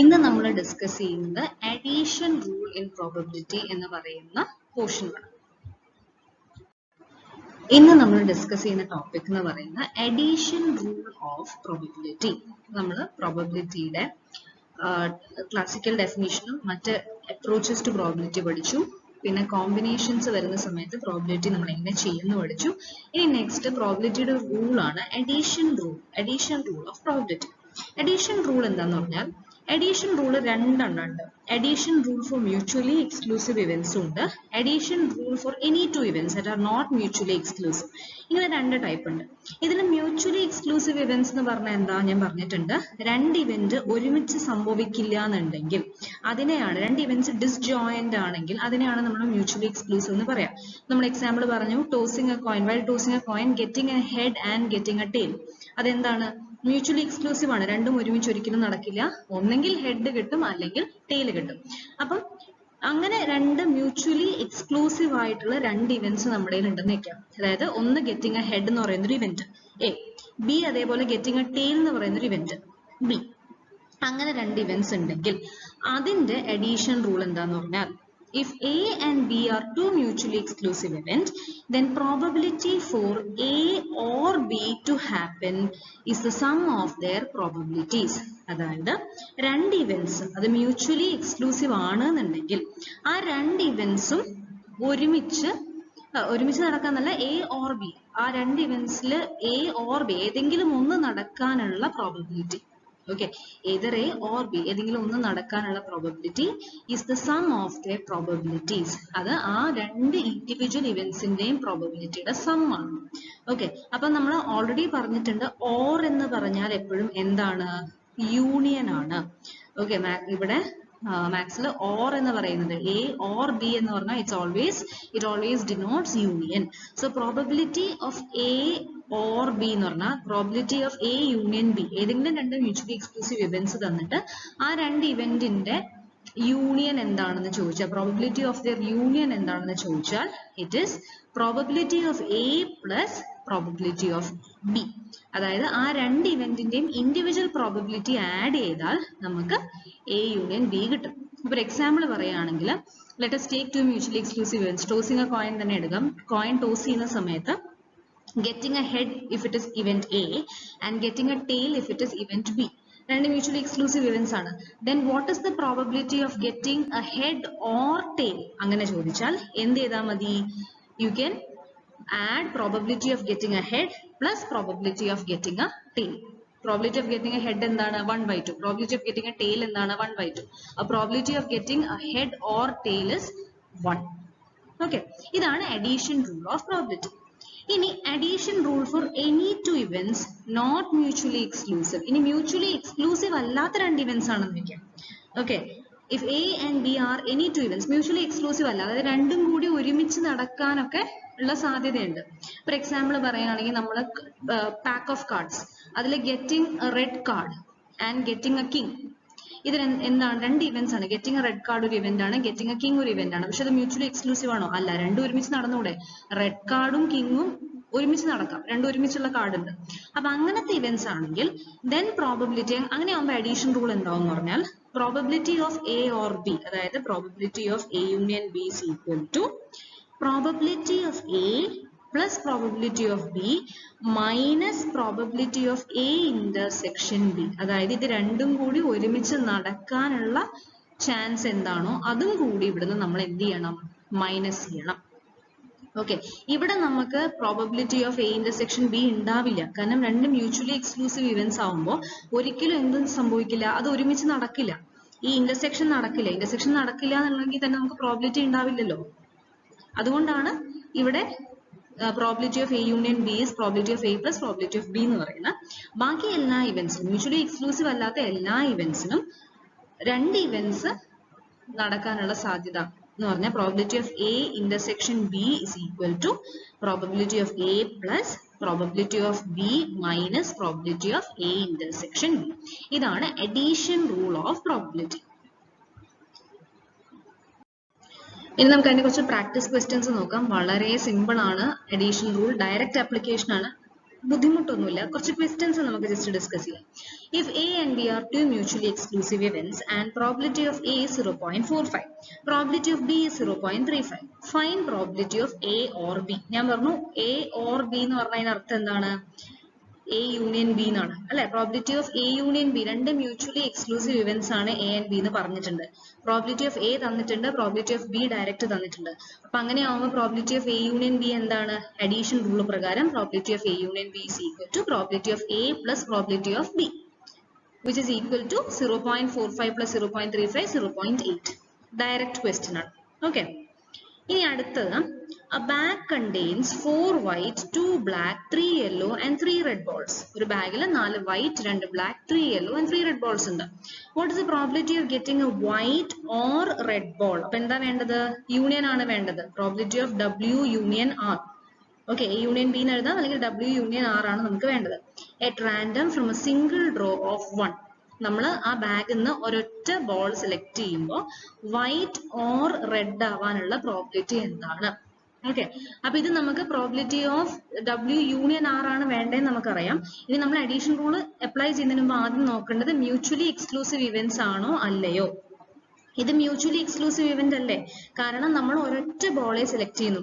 ഇന്ന് നമ്മൾ ഡിസ്കസ് ചെയ്യുന്നത് അഡീഷൻ റൂൾ ഇൻ പ്രോബബിലിറ്റി എന്ന് പറയുന്ന പോർഷനാണ്. ഇന്ന് നമ്മൾ ഡിസ്കസ് ചെയ്യുന്ന ടോപ്പിക് എന്ന് പറയുന്ന അഡീഷൻ റൂൾ ഓഫ് പ്രോബബിലിറ്റി. നമ്മൾ പ്രോബബിലിറ്റിയുടെ ക്ലാസിക്കൽ ഡെഫിനിഷനും മറ്റ് അപ്രോച്ചസ് ടു പ്രോബബിലിറ്റി പഠിച്ചു. പിന്നെ കോമ്പിനേഷൻസ് വരുന്ന സമയത്ത് പ്രോബബിലിറ്റി നമ്മൾ എങ്ങനെ ചെയ്യുന്നു പഠിച്ചു. ഇനി നെക്സ്റ്റ് പ്രോബബിലിറ്റിയുടെ റൂളാണ് addition rule of probability. Addition rule എന്താന്ന് പറഞ്ഞാൽ അഡീഷൻ റൂൾ രണ്ടെണ്ണം ഉണ്ട്. Addition rule for mutually exclusive ഇവന്റ്സും ഉണ്ട്. Addition rule for any two events that are not mutually exclusive. ഇങ്ങനെ രണ്ട് ടൈപ്പ് ഉണ്ട്. ഇതിൽ മ്യൂച്വലി എക്സ്ക്ലൂസീവ് ഇവന്റ്സ് എന്ന് പറഞ്ഞാൽ എന്താ ഞാൻ പറഞ്ഞിട്ടുണ്ട്. രണ്ട് ഇവന്റ് ഒരുമിച്ച് സംഭവിക്കില്ല എന്നുണ്ടെങ്കിൽ അതിനെയാണ്, രണ്ട് ഇവന്റ്സ് ഡിസ്ജോയിന്റ് ആണെങ്കിൽ അതിനെയാണ് നമ്മൾ മ്യൂച്വലി എക്സ്ക്ലൂസീവ് എന്ന് പറയാം. നമ്മൾ എക്സാമ്പിൾ പറഞ്ഞു, tossing a coin, while tossing a coin getting a head and getting a tail. അതെന്താണ്? മ്യൂച്വലി എക്സ്ക്ലൂസീവ് ആണ്. രണ്ടും ഒരുമിച്ച് ഒരിക്കലും നടക്കില്ല. ഒന്നെങ്കിൽ ഹെഡ് കിട്ടും അല്ലെങ്കിൽ ടെയിൽ കിട്ടും. അപ്പം അങ്ങനെ രണ്ട് മ്യൂച്വലി എക്സ്ക്ലൂസീവ് ആയിട്ടുള്ള രണ്ട് ഇവന്റ്സ് നമ്മുടെ ഉണ്ടെന്ന് വെക്കാം. അതായത് ഒന്ന് ഗെറ്റിംഗ് എ ഹെഡ് എന്ന് പറയുന്ന ഒരു ഇവന്റ് എ, ബി അതേപോലെ ഗെറ്റിംഗ് എ ടെയിൽ എന്ന് പറയുന്ന ഒരു ഇവന്റ് ബി. അങ്ങനെ രണ്ട് ഇവന്റ്സ് ഉണ്ടെങ്കിൽ അതിന്റെ അഡീഷൻ റൂൾ എന്താന്ന് പറഞ്ഞാൽ, if A and B are two mutually exclusive events, then probability for A or B to happen is the sum of their probabilities. അതായത് രണ്ട് ഇവന്റ്സ് അത് മ്യൂച്വലി എക്സ്ക്ലൂസീവ് ആണ് എന്നുണ്ടെങ്കിൽ ആ രണ്ട് ഇവന്റ്സും ഒരുമിച്ച് നടക്കാന്നല്ല, എ ഓർ ബി, ആ രണ്ട് ഇവന്റ്സിൽ എ ഓർ ബി ഏതെങ്കിലും ഒന്ന് നടക്കാനുള്ള probability, okay, either A or B ഏതെങ്കിലും ഒന്ന് നടക്കാനുള്ള probability is the sum of their probabilities. അത് ആ രണ്ട് ഇൻഡിവിജ്വൽ ഇവന്റ്സിന്റെയും പ്രോബബിലിറ്റിയുടെ സം ആണ്. ഓക്കെ, അപ്പൊ നമ്മൾ ഓൾറെഡി പറഞ്ഞിട്ടുണ്ട് ഓർ എന്ന് പറഞ്ഞാൽ എപ്പോഴും എന്താണ്? യൂണിയൻ ആണ്. ഓക്കെ, ഇവിടെ മാത്സിൽ ഓർ എന്ന് പറയുന്നത് എ ഓർ ബി എന്ന് പറഞ്ഞാൽ it always denotes union. So probability of A or B എന്ന് പറഞ്ഞാൽ probability of A union B, ഏതെങ്കിലും രണ്ട് മ്യൂച്വലി എക്സ്ക്ലൂസീവ് ഇവന്റ്സ് തന്നിട്ട് ആ രണ്ട് ഇവന്റിന്റെ യൂണിയൻ എന്താണെന്ന് ചോദിച്ചാൽ, പ്രോബബിലിറ്റി ഓഫ് ദർ യൂണിയൻ എന്താണെന്ന് ചോദിച്ചാൽ it is probability of A plus probability of B. അതായത് ആ രണ്ട് ഇവന്റിന്റെയും ഇൻഡിവിജ്വൽ പ്രോബബിലിറ്റി ആഡ് ചെയ്താൽ നമുക്ക് എ യൂണിയൻ ബി കിട്ടും. ഇപ്പൊ ഒരു എക്സാമ്പിൾ പറയുകയാണെങ്കിൽ, let us take two mutually exclusive events. Tossing a coin തന്നെ എടുക്കാം. കോയിൻ ടോസ് ചെയ്യുന്ന സമയത്ത് getting a head if it is event A and getting a tail if it is event B. രണ്ട് mutually exclusive events ആണ്. Then what is the probability of getting a head or tail? അങ്ങനെ ചോദിച്ചാൽ എന്ത് ചെയ്താൽ മതി? You can add probability of getting a head plus probability of getting a tail. Probability of getting a head എന്താണ്? 1/2. Probability of getting a tail എന്താണ്? 1/2. A probability of getting a head or tail is 1. Okay, ഇതാണ് addition rule of probability. ഇനി addition rule for any two events not mutually exclusive. ഇനി mutually exclusive അല്ലാത്ത രണ്ട് events ആണെന്ന് വെക്കാം. Okay, if A and B are any two events mutually exclusive അല്ല, അതായത് രണ്ടും കൂടി ഒരുമിച്ച് നടക്കാനൊക്കെ ഉള്ള സാധ്യതയുണ്ട്. ഫോർ എക്സാമ്പിൾ പറയുകയാണെങ്കിൽ നമ്മൾ പാക്ക് ഓഫ് കാർഡ്സ്, അതിൽ getting A red card and getting A king, ഇത് എന്താണ്? രണ്ട് ഇവന്റ്സ് ആണ്. ഗെറ്റിംഗ് എ റെഡ് കാർഡ് ഒരു ഇവന്റ് ആണ്, ഗെറ്റിംഗ് എ കിങ് ഒരു ഇവന്റ് ആണ്. പക്ഷെ അത് മ്യൂച്വലി എക്സ്ക്ലൂസീവ് ആണോ? അല്ല, രണ്ടും ഒരുമിച്ച് നടന്നൂടെ? റെഡ് കാർഡും കിങ്ങും ഒരുമിച്ച് നടക്കാം, രണ്ടും ഒരുമിച്ചുള്ള കാർഡ് ഉണ്ട്. അപ്പൊ അങ്ങനത്തെ ഇവന്റ്സ് ആണെങ്കിൽ ദെൻ പ്രോബബിലിറ്റി, അങ്ങനെ ആകുമ്പോൾ അഡീഷൻ റൂൾ എന്താവും പറഞ്ഞാൽ, probability of A or B, അതായത് probability of A union B is equal to probability of A plus probability of B minus probability of A intersection B. അതായത് ഇത് രണ്ടും കൂടി ഒരുമിച്ച് നടക്കാനുള്ള ചാൻസ് എന്താണോ അതും കൂടി ഇവിടുന്ന് നമ്മൾ എന്ത് ചെയ്യണം? മൈനസ് ചെയ്യണം. ഓക്കെ, ഇവിടെ നമുക്ക് probability of A intersection B ഉണ്ടാവില്ല. കാരണം രണ്ട് മ്യൂച്വലി എക്സ്ക്ലൂസീവ് ഇവന്റ്സ് ആവുമ്പോൾ ഒരിക്കലും എന്തും സംഭവിക്കില്ല, അത് ഒരുമിച്ച് നടക്കില്ല. ഈ ഇന്റർസെക്ഷൻ നടക്കില്ല എന്നുണ്ടെങ്കിൽ തന്നെ നമുക്ക് പ്രോബബിലിറ്റി ഉണ്ടാവില്ലല്ലോ. അതുകൊണ്ടാണ് ഇവിടെ probability of A union B is probability of A plus probability of B എന്ന് പറയുന്നത്. ബാക്കി എല്ലാ ഇവന്റ്സിനും, മ്യൂച്വലി എക്സ്ക്ലൂസീവ് അല്ലാത്ത എല്ലാ ഇവന്റ്സിനും രണ്ട് ഇവന്റ്സ് നടക്കാനുള്ള സാധ്യത എന്ന് പറഞ്ഞാൽ probability of A intersection B is equal to probability of A plus probability of B minus probability of A intersection B. ഇതാണ് അഡീഷൻ റൂൾ ഓഫ് പ്രോബബിലിറ്റി. ഇനി നമുക്ക് അതിന്റെ കുറച്ച് പ്രാക്ടീസ് ക്വസ്റ്റ്യൻസ് നോക്കാം. വളരെ സിമ്പിൾ ആണ്. അഡീഷൻ റൂൾ ഡയറക്റ്റ് ആപ്ലിക്കേഷൻ ആണ്. ബുദ്ധിമുട്ടൊന്നുമില്ല, കുറച്ച് ക്വസ്റ്റ്യൻസ് നമുക്ക് ജസ്റ്റ് ഡിസ്കസ് ചെയ്യാം. If A and B are two mutually exclusive events and probability of A is 0.45, probability of B is 0.35, find probability of A or B. ഞാൻ പറഞ്ഞു A or B എന്ന് പറഞ്ഞതിന് അർത്ഥം എന്താണ്? A യൂണിയൻ ബി എന്നാണ് അല്ലെ. Probability of A union B, രണ്ട് mutually exclusive events ആണ് എ ആൻഡ് ബി എന്ന് പറഞ്ഞിട്ടുണ്ട്. പ്രോബിലിറ്റി ഓഫ് എ തന്നിട്ടുണ്ട്, പ്രോബിലിറ്റി ഓഫ് ബി ഡയറക്റ്റ് തന്നിട്ടുണ്ട്. അപ്പൊ അങ്ങനെ ആവുമ്പോൾ probability of A union B എന്താണ്? അഡീഷൻ റൂൾ പ്രകാരം probability of A union B is equal to probability of A plus probability of B, which is equal to 0.45 plus 0.35, 0.8. Direct question ആണ്. Okay, ഇനി അടുത്തത്, a bag contains 4 white, 2 black, 3 yellow and 3 red balls. ഒരു ബാഗിൽ 4 white, 2 black, 3 yellow and 3 red balls ഉണ്ട്. What is the probability of getting a white or red ball? അപ്പൊ എന്താ വേണ്ടത്? Union ആണ് വേണ്ടത്. Probability of W union R. Okay, A union B എന്ന് എഴുതാം, അല്ലെങ്കിൽ W യൂണിയൻ R ആണ് നമുക്ക് വേണ്ടത്. At random from a single draw of 1. നമ്മൾ ആ ബാഗിൽ നിന്ന് ഒരൊറ്റ ബോൾ സെലക്ട് ചെയ്യുമ്പോൾ വൈറ്റ് ഓർ റെഡ് ആവാനുള്ള പ്രോബിലിറ്റി എന്താണ്? ഓക്കെ, അപ്പൊ ഇത് നമുക്ക് probability of W union R ആണ് വേണ്ടതെന്ന് നമുക്കറിയാം. ഇനി നമ്മൾ അഡീഷൻ റൂൾ അപ്ലൈ ചെയ്യുന്നതിന് മുമ്പ് ആദ്യം നോക്കേണ്ടത് മ്യൂച്വലി എക്സ്ക്ലൂസീവ് ഇവന്റ്സ് ആണോ അല്ലയോ. ഇത് മ്യൂച്വലി എക്സ്ക്ലൂസീവ് ഇവന്റ് അല്ലേ, കാരണം നമ്മൾ ഒരൊറ്റ ബോളെ സെലക്ട് ചെയ്യുന്നു.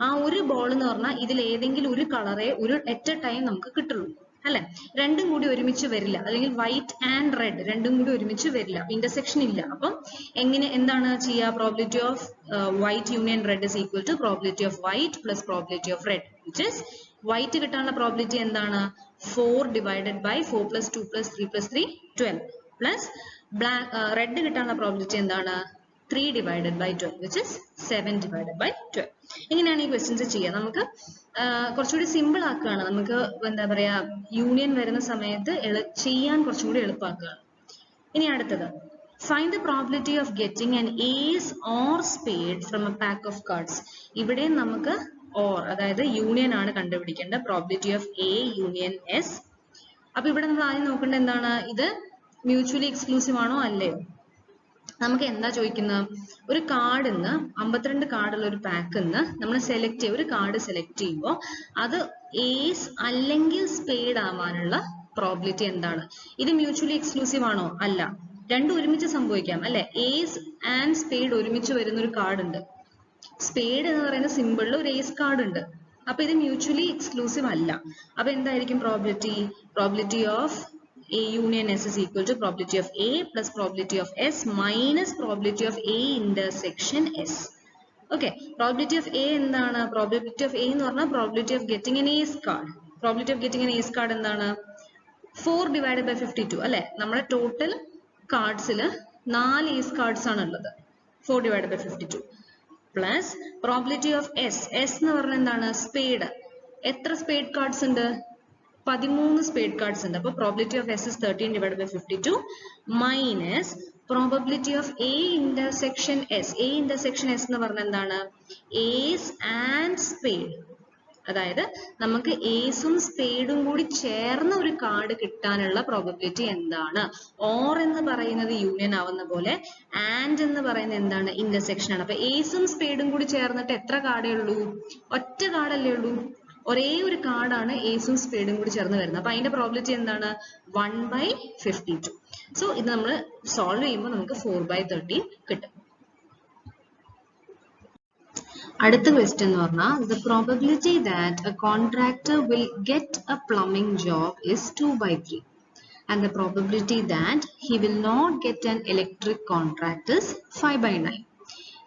ആ ഒരു ബോൾ എന്ന് പറഞ്ഞാൽ ഇതിൽ ഏതെങ്കിലും ഒരു കളറേ ഒരു അറ്റ് എ ടൈം നമുക്ക് കിട്ടുള്ളൂ അല്ലെ. രണ്ടും കൂടി ഒരുമിച്ച് വരില്ല, അല്ലെങ്കിൽ വൈറ്റ് ആൻഡ് റെഡ് രണ്ടും കൂടി ഒരുമിച്ച് വരില്ല, ഇന്റർസെക്ഷൻ ഇല്ല. അപ്പം എന്താണ് ചെയ്യുക? Probability of white union red is equal to probability of white plus probability of red, which is white കിട്ടാനുള്ള പ്രോബിലിറ്റി എന്താണ്? 4 divided by 4 plus 2 plus 3 plus 3 12 plus red കിട്ടാനുള്ള പ്രോബിലിറ്റി എന്താണ്? 3 divided by 12, which is 7 divided by 12. ഇങ്ങനെയാണ് ഈ questions ചെയ്യുക. നമുക്ക് കുറച്ചുകൂടി simple ആക്കുകയാണ്, നമുക്ക് എന്താ പറയാ യൂണിയൻ വരുന്ന സമയത്ത് ചെയ്യാൻ കുറച്ചുകൂടി എളുപ്പമാക്കുകയാണ്. ഇനി അടുത്തത്, find the probability of getting an ace or spade from a pack of cards. ഇവിടെ നമുക്ക് or, അതായത് യൂണിയൻ ആണ് കണ്ടുപിടിക്കേണ്ട, probability of A union S. അപ്പൊ ഇവിടെ നമ്മൾ ആദ്യം നോക്കേണ്ടത് എന്താണ്? ഇത് മ്യൂച്വലി എക്സ്ക്ലൂസീവ് ആണോ അല്ലയോ. നമുക്ക് എന്താ ചോദിക്കുന്നത്? ഒരു കാർഡിൽ നിന്ന് 52 കാർഡുള്ള ഒരു പാക്കിൽ നിന്ന് നമ്മൾ സെലക്ട് ചെയ്യുക, ഒരു കാർഡ് സെലക്ട് ചെയ്യുമ്പോൾ അത് ഏസ് അല്ലെങ്കിൽ സ്പേഡ് ആവാനുള്ള പ്രോബിലിറ്റി എന്താണ്? ഇത് മ്യൂച്വലി എക്സ്ക്ലൂസീവ് ആണോ? അല്ല, രണ്ടും ഒരുമിച്ച് സംഭവിക്കാം അല്ലെ. ഏസ് ആൻഡ് സ്പേഡ് ഒരുമിച്ച് വരുന്ന ഒരു കാർഡ് ഉണ്ട്. സ്പേഡ് എന്ന് പറയുന്ന സിമ്പിളിൽ ഒരു ഏസ് കാർഡ് ഉണ്ട്. അപ്പൊ ഇത് മ്യൂച്വലി എക്സ്ക്ലൂസീവ് അല്ല. അപ്പൊ എന്തായിരിക്കും probability? Probability of A union S is equal to probability of A plus probability of S minus probability of A intersection S. Okay, probability of A എന്താണ്? Probability of A എന്ന് പറഞ്ഞാൽ probability of getting an ace card. Probability of getting an ace card എന്താണ്? 4 divided by 52 അല്ലെ. നമ്മുടെ total കാർഡ്സിൽ 4 ace cards ആണ് ഉള്ളത്. 4 divided by 52 plus probability of S. S എന്ന് പറഞ്ഞാൽ എന്താണ്? സ്പേഡ്. എത്ര സ്പേഡ് കാർഡ്സ് ഉണ്ട്? 13 സ്പേഡ് കാർഡ്സ് ഉണ്ട്. അപ്പോൾ probability of S is 13 divided by 52 minus probability of A intersection S. A intersection S എന്ന് പറഞ്ഞാൽ എന്താണ്? Ace and spade. അതായത് നമുക്ക് ഏസും സ്പേഡും കൂടി ചേർന്ന ഒരു കാർഡ് കിട്ടാനുള്ള പ്രോബിലിറ്റി എന്താണ്? ഓർ എന്ന് പറയുന്നത് യൂണിയൻ ആവുന്ന പോലെ ആൻഡ് എന്ന് പറയുന്നത് എന്താണ്? ഇന്റർസെക്ഷൻ ആണ്. അപ്പൊ ഏസും സ്പേഡും കൂടി ചേർന്നിട്ട് എത്ര കാർഡേ ഉള്ളൂ? ഒറ്റ കാർഡല്ലേ ഉള്ളൂ. ഒരേ ഒരു കാർഡാണ് ഏസും സ്പേഡും കൂടി ചേർന്ന് വരുന്നത്. അപ്പൊ അതിന്റെ പ്രോബിലിറ്റി എന്താണ്? 1/52. സോ ഇത് നമ്മൾ സോൾവ് ചെയ്യുമ്പോൾ നമുക്ക് 4/13 കിട്ടും. അടുത്ത ക്വസ്റ്റ്യൻ എന്ന് പറഞ്ഞാൽ, the probability that a contractor will get a plumbing job is 2/3 and the probability that he will not get an electric contract is 5/9.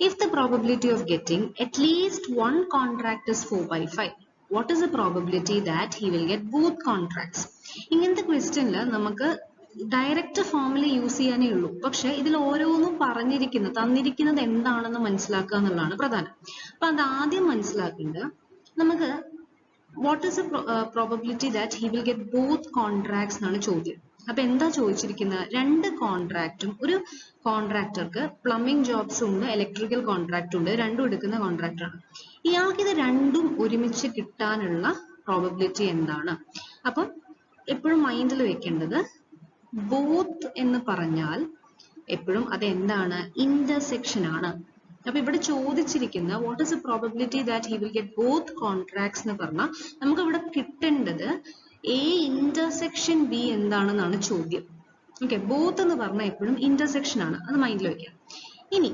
If the probability of getting at least one contract is 4/5, what is the probability that he will get both contracts? ഇങ്ങനത്തെ ക്വസ്റ്റ്യനിൽ നമുക്ക് direct formula use ചെയ്യാനേ ഉള്ളൂ. പക്ഷെ ഇതിൽ ഓരോന്നും തന്നിരിക്കുന്നത് എന്താണെന്ന് മനസ്സിലാക്കുക എന്നുള്ളതാണ് പ്രധാനം. അപ്പൊ അത് ആദ്യം മനസ്സിലാക്കേണ്ടത് നമുക്ക് what is A probability that he will get both contracts എന്നാണ് ചോദ്യം. അപ്പൊ എന്താ ചോദിച്ചിരിക്കുന്നത്? 2 കോൺട്രാക്റ്റും, ഒരു കോൺട്രാക്ടർക്ക് പ്ലംബിംഗ് ജോബ്സ് ഉണ്ട്, ഇലക്ട്രിക്കൽ കോൺട്രാക്ട് ഉണ്ട്, രണ്ടും എടുക്കുന്ന കോൺട്രാക്ടറാണ്. ഇയാൾക്ക് ഇത് രണ്ടും ഒരുമിച്ച് കിട്ടാനുള്ള പ്രോബബിലിറ്റി എന്താണ്? അപ്പം എപ്പോഴും മൈൻഡിൽ വെക്കേണ്ടത് ബോത്ത് എന്ന് പറഞ്ഞാൽ എപ്പോഴും അത് എന്താണ്? ഇന്റർസെക്ഷൻ ആണ്. അപ്പൊ ഇവിടെ ചോദിച്ചിരിക്കുന്ന what is a probability that he will get both contracts എന്ന് പറഞ്ഞാൽ നമുക്ക് ഇവിടെ കിട്ടേണ്ടത് A intersection B എന്താണെന്നാണ് ചോദ്യം. ഓക്കെ, ബോത്ത് എന്ന് പറഞ്ഞാൽ എപ്പോഴും ഇന്റർസെക്ഷൻ ആണ്, അത് മൈൻഡിൽ വെക്കാം. ഇനി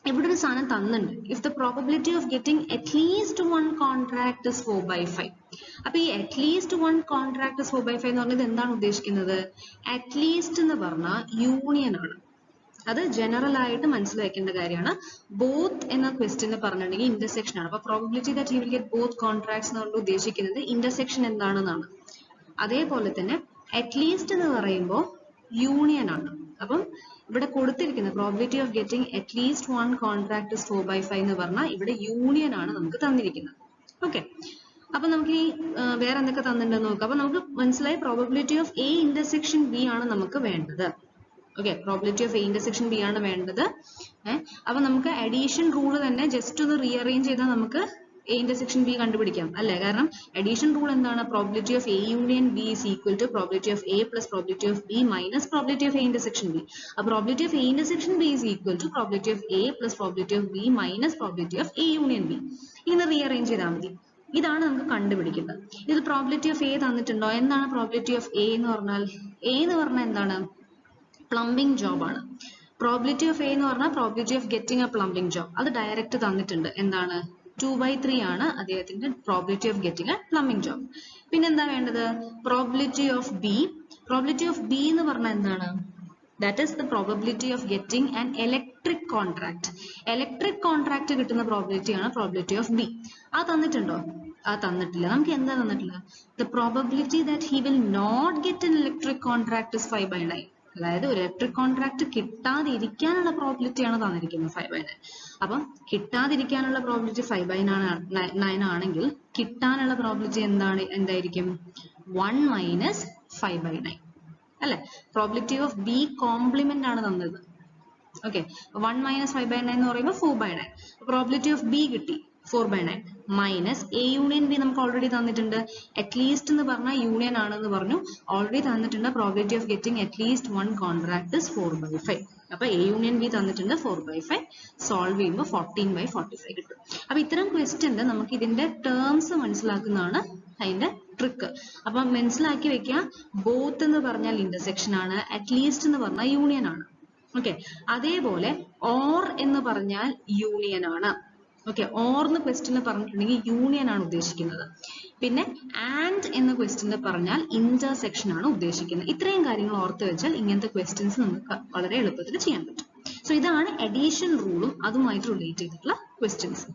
ഇവിടെ ഒരു സാധനം തന്നിട്ടുണ്ട്, if the probability of getting at least one contract is 4/5. അപ്പൊ ഈ അറ്റ്ലീസ്റ്റ് വൺ കോൺട്രാക്ട് ഇസ് 4/5 എന്ന് പറഞ്ഞത് എന്താണ് ഉദ്ദേശിക്കുന്നത്? അറ്റ്ലീസ്റ്റ് എന്ന് പറഞ്ഞാൽ യൂണിയൻ ആണ്, അത് ജനറൽ ആയിട്ട് മനസ്സിലാക്കേണ്ട കാര്യമാണ്. ബോത്ത് എന്ന ക്വസ്റ്റ്യന് പറഞ്ഞിട്ടുണ്ടെങ്കിൽ ഇന്റർസെക്ഷൻ ആണ്. അപ്പൊ probability that he will get both contracts എന്നുകൊണ്ട് ഉദ്ദേശിക്കുന്നത് ഇന്റർസെക്ഷൻ എന്താണെന്നാണ്. അതേപോലെ തന്നെ അറ്റ്ലീസ്റ്റ് എന്ന് പറയുമ്പോൾ യൂണിയൻ ആണ്. അപ്പം ഇവിടെ കൊടുത്തിരിക്കുന്ന probability of getting at least one contract is 4/5 എന്ന് പറഞ്ഞാൽ ഇവിടെ യൂണിയൻ ആണ് നമുക്ക് തന്നിരിക്കുന്നത്. ഓക്കെ, അപ്പൊ നമുക്ക് ഈ വേറെ എന്തൊക്കെ തന്നിട്ടുണ്ടെന്ന് നോക്കാം. അപ്പൊ നമുക്ക് മനസ്സിലായി probability of A intersection B ആണ് നമുക്ക് വേണ്ടത്. Okay, probability of A intersection B ആണ് വേണ്ടത്. അപ്പൊ നമുക്ക് അഡീഷൻ റൂള് തന്നെ ജസ്റ്റ് ഒന്ന് റീഅറേഞ്ച് ചെയ്താൽ നമുക്ക് എ ഇന്റർസെക്ഷൻ ബി കണ്ടുപിടിക്കാം അല്ലെ? കാരണം അഡീഷൻ റൂൾ എന്താണ്? Probability of A union B is equal to probability of A plus probability of B minus probability of A intersection B. അപ്പൊ probability of A intersection B is equal to probability of A plus probability of B minus probability of A union B. ഇങ്ങനെ rearrange ചെയ്താൽ മതി. ഇതാണ് നമുക്ക് കണ്ടുപിടിക്കേണ്ടത്. ഇത് probability of A തന്നിട്ടുണ്ടോ? എന്താണ് probability of A എന്ന് പറഞ്ഞാൽ? എ എന്ന് പറഞ്ഞാൽ എന്താണ്? പ്ലംബിംഗ് ജോബ് ആണ്. പ്രോബിലിറ്റി ഓഫ് എ എന്ന് പറഞ്ഞാൽ probability of getting A plumbing job. അത് ഡയറക്റ്റ് തന്നിട്ടുണ്ട്. എന്താണ്? 2/3 ആണ് അദ്ദേഹത്തിന്റെ probability of getting A plumbing job. പിന്നെ എന്താ വേണ്ടത്? Probability of B. Probability of B എന്ന് പറഞ്ഞാൽ എന്താണ്? That is the probability of getting an electric contract. Electric contract കിട്ടുന്ന പ്രോബിലിറ്റി ആണ് പ്രോബിലിറ്റി ഓഫ് ബി. ആ തന്നിട്ടുണ്ടോ? ആ തന്നിട്ടില്ല. നമുക്ക് എന്താ തന്നിട്ടില്ല? The probability that he will not get an electric contract is 5/9. അതായത് ഒരു ഇലക്ട്രിക് കോൺട്രാക്ട് കിട്ടാതിരിക്കാനുള്ള പ്രോബിലിറ്റി ആണ് തന്നിരിക്കുന്നത് 5/9. അപ്പം കിട്ടാതിരിക്കാനുള്ള പ്രോബിലിറ്റി 5/9 ആണെങ്കിൽ കിട്ടാനുള്ള പ്രോബിലിറ്റി എന്തായിരിക്കും? 1 മൈനസ് 5/9 അല്ലെ? പ്രോബിലിറ്റി ഓഫ് ബി കോംപ്ലിമെന്റ് ആണ് തന്നത്. ഓക്കെ, 1 മൈനസ് 5/9 എന്ന് പറയുമ്പോൾ 4/9. പ്രോബിലിറ്റി ഓഫ് ബി കിട്ടി 4/9 മൈനസ് എ യൂണിയൻ ബി നമുക്ക് ഓൾറെഡി തന്നിട്ടുണ്ട്. അറ്റ്ലീസ്റ്റ് എന്ന് പറഞ്ഞാൽ യൂണിയൻ ആണെന്ന് പറഞ്ഞു, ഓൾറെഡി തന്നിട്ടുണ്ട്. Probability of getting at least one contract is 4/5. അപ്പൊ എ യൂണിയൻ ബി തന്നിട്ടുണ്ട് 4/5. സോൾവ് ചെയ്യുമ്പോൾ 14/45 കിട്ടും. അപ്പൊ ഇത്തരം ക്വസ്റ്റ്യനിൽ നമുക്ക് ഇതിന്റെ ടേംസ് മനസ്സിലാക്കുന്നതാണ് അതിന്റെ ട്രിക്ക്. അപ്പൊ മനസ്സിലാക്കി വെക്കുക, ബോത്ത് എന്ന് പറഞ്ഞാൽ ഇന്റർസെക്ഷൻ ആണ്, അറ്റ്ലീസ്റ്റ് എന്ന് പറഞ്ഞാൽ യൂണിയൻ ആണ്. ഓക്കെ, അതേപോലെ ഓർ എന്ന് പറഞ്ഞാൽ യൂണിയൻ ആണ്. ഓക്കെ, ഓർ എന്ന് ക്വസ്റ്റ്യന് പറഞ്ഞിട്ടുണ്ടെങ്കിൽ യൂണിയൻ ആണ് ഉദ്ദേശിക്കുന്നത്. പിന്നെ ആൻഡ് എന്ന ക്വസ്റ്റ്യന് പറഞ്ഞാൽ ഇന്റർസെക്ഷൻ ആണ് ഉദ്ദേശിക്കുന്നത്. ഇത്രയും കാര്യങ്ങൾ ഓർത്ത് വെച്ചാൽ ഇങ്ങനത്തെ ക്വസ്റ്റ്യൻസ് നമുക്ക് വളരെ എളുപ്പത്തിൽ ചെയ്യാൻ പറ്റും. സോ ഇതാണ് അഡീഷൻ റൂളും അതുമായിട്ട് റിലേറ്റ് ചെയ്തിട്ടുള്ള ക്വസ്റ്റ്യൻസ്.